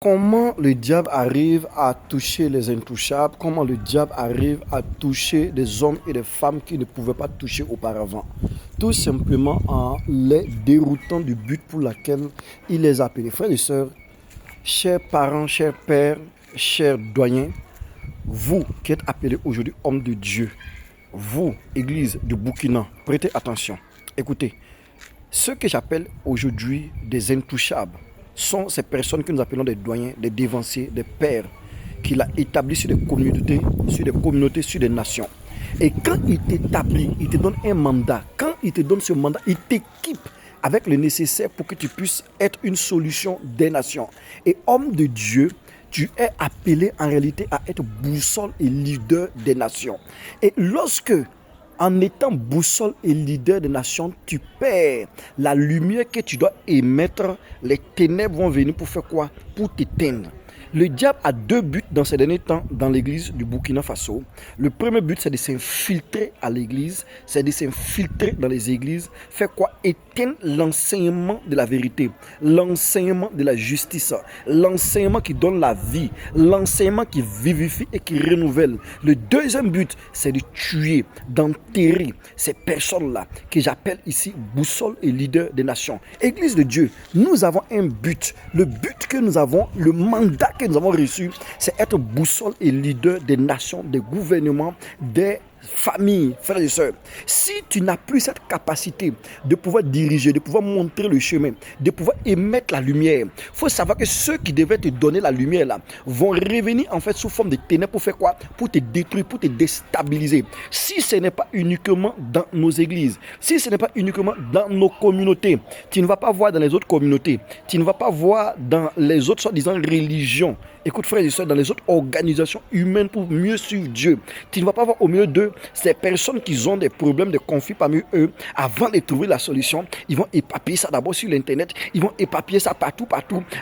Comment le diable arrive à toucher les intouchables? Comment le diable arrive à toucher des hommes et des femmes qui ne pouvaient pas toucher auparavant? Tout simplement en les déroutant du but pour lequel il les a appelés. Frères et sœurs, chers parents, chers pères, chers doyens, vous qui êtes appelés aujourd'hui hommes de Dieu, vous, église de Burkina, prêtez attention. Écoutez, ce que j'appelle aujourd'hui des intouchables sont ces personnes que nous appelons des doyens, des dévanciers, des pères qu'il a établis sur des communautés, sur des nations. Et quand il t'établit, il te donne un mandat. Quand il te donne ce mandat, il t'équipe avec le nécessaire pour que tu puisses être une solution des nations. Et homme de Dieu, tu es appelé en réalité à être boussole et leader des nations. Et lorsque, en étant boussole et leader des nations, tu perds la lumière que tu dois émettre. Les ténèbres vont venir pour faire quoi? Pour t'éteindre. Le diable a deux buts dans ces derniers temps dans l'église du Burkina Faso. Le premier but, c'est de s'infiltrer à l'église, c'est de s'infiltrer dans les églises. Faire quoi? Éteindre l'enseignement de la vérité, l'enseignement de la justice, l'enseignement qui donne la vie, l'enseignement qui vivifie et qui renouvelle. Le deuxième but, c'est de tuer, d'enterrer ces personnes-là que j'appelle ici boussole et leader des nations. Église de Dieu, nous avons un but. Le but que nous avons, le mandat que nous avons reçu, c'est être boussole et leader des nations, des gouvernements, des familles, frères et sœurs. Si tu n'as plus cette capacité de pouvoir diriger, de pouvoir montrer le chemin, de pouvoir émettre la lumière, il faut savoir que ceux qui devaient te donner la lumière là vont revenir en fait sous forme de ténèbres pour faire quoi? Pour te détruire, pour te déstabiliser. Si ce n'est pas uniquement dans nos églises, si ce n'est pas uniquement dans nos communautés, tu ne vas pas voir dans les autres communautés, tu ne vas pas voir dans les autres soi-disant religions. Écoute frères et sœurs, dans les autres organisations humaines pour mieux suivre Dieu, tu ne vas pas voir au milieu d'eux ces personnes qui ont des problèmes, des conflits parmi eux. Avant de trouver la solution, ils vont éparpiller ça d'abord sur l'internet, ils vont éparpiller ça partout,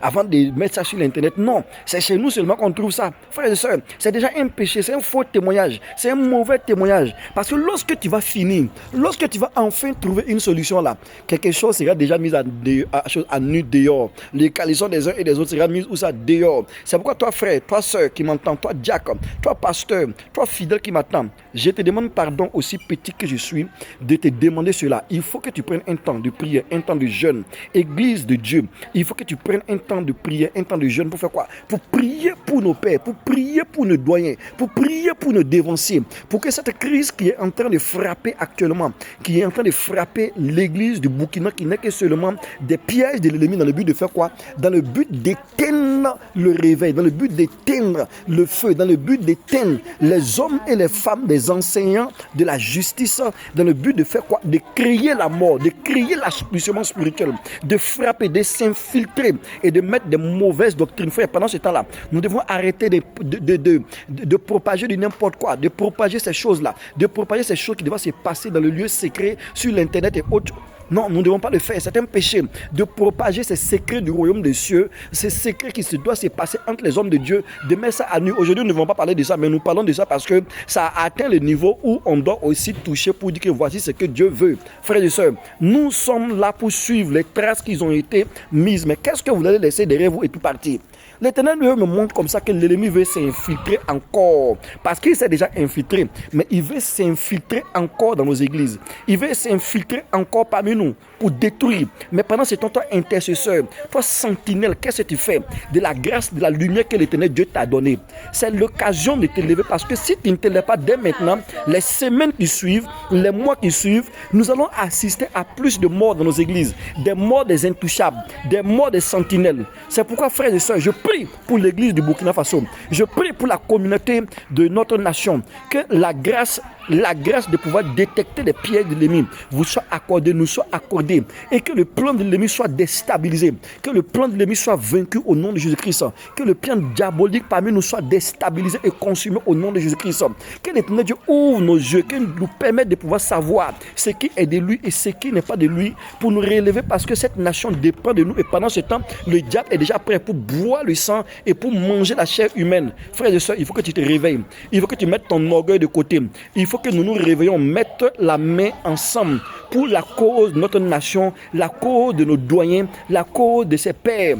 avant de mettre ça sur l'internet. Non, c'est chez nous seulement qu'on trouve ça. Frères et sœurs, c'est déjà un péché, c'est un faux témoignage, c'est un mauvais témoignage. Parce que lorsque tu vas finir, lorsque tu vas enfin trouver une solution là, quelque chose sera déjà mis à nu dehors. Les caleçons des uns et des autres sera mis où ça dehors. C'est pourquoi toi frère, toi sœur qui m'entends, toi diacre, toi pasteur, toi fidèle qui m'attend, je te demande pardon aussi petit que je suis de te demander cela. Il faut que tu prennes un temps de prière, un temps de jeûne. Église de Dieu, il faut que tu prennes un temps de prière, un temps de jeûne pour faire quoi? Pour prier pour nos pères, pour prier pour nos doyens, pour prier pour nos dévanciers, pour que cette crise qui est en train de frapper actuellement, qui est en train de frapper l'église du Burkina, qui n'est que seulement des pièges de l'ennemi dans le but de faire quoi? Dans le but d'éteindre le réveil, dans le but d'éteindre le feu, dans le but d'éteindre les hommes et les femmes des enseignants de la justice, dans le but de faire quoi? De crier la mort, de crier l'assouplissement spirituel, de frapper, de s'infiltrer et de mettre des mauvaises doctrines. Frère, pendant ce temps-là, nous devons arrêter de propager de n'importe quoi, de propager ces choses-là, de propager ces choses qui doivent se passer dans le lieu secret, sur l'internet et autres. Non, nous ne devons pas le faire. C'est un péché de propager ces secrets du royaume des cieux, ces secrets qui doivent se passer entre les hommes de Dieu, de mettre ça à nu. Aujourd'hui, nous ne devons pas parler de ça, mais nous parlons de ça parce que ça a atteint le niveau où on doit aussi toucher pour dire que voici ce que Dieu veut. Frères et sœurs, nous sommes là pour suivre les traces qui ont été mises. Mais qu'est-ce que vous allez laisser derrière vous et puis partir? L'Éternel me montre comme ça que l'ennemi veut s'infiltrer encore. Parce qu'il s'est déjà infiltré. Mais il veut s'infiltrer encore dans nos églises. Il veut s'infiltrer encore parmi nous pour détruire. Mais pendant ce temps, toi intercesseur, toi sentinelle, qu'est-ce que tu fais? De la grâce, de la lumière que l'Éternel Dieu t'a donnée. C'est l'occasion de te lever. Parce que si tu ne te lèves pas dès maintenant, les semaines qui suivent, les mois qui suivent, nous allons assister à plus de morts dans nos églises. Des morts des intouchables, des morts des sentinelles. C'est pourquoi, frères et sœurs, je prie pour l'église du Burkina Faso. Je prie pour la communauté de notre nation. Que la grâce de pouvoir détecter les pièges de l'ennemi vous soit accordée, nous soit accordée. Et que le plan de l'ennemi soit déstabilisé. Que le plan de l'ennemi soit vaincu au nom de Jésus-Christ. Que le plan diabolique parmi nous soit déstabilisé et consumé au nom de Jésus-Christ. Que l'Éternel Dieu ouvre nos yeux, qu'il nous permette de pouvoir savoir ce qui est de lui et ce qui n'est pas de lui pour nous relever parce que cette nation dépend de nous. Et pendant ce temps, le diable est déjà prêt pour boire le sang et pour manger la chair humaine. Frères et sœurs, il faut que tu te réveilles. Il faut que tu mettes ton orgueil de côté. Il faut que nous nous réveillons, mettre la main ensemble pour la cause de notre nation, la cause de nos doyens, la cause de ses pères.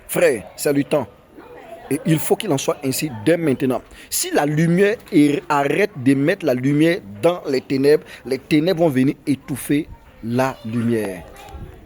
Frères, c'est le temps. Et il faut qu'il en soit ainsi dès maintenant. Si la lumière arrête d'émettre la lumière dans les ténèbres vont venir étouffer la lumière.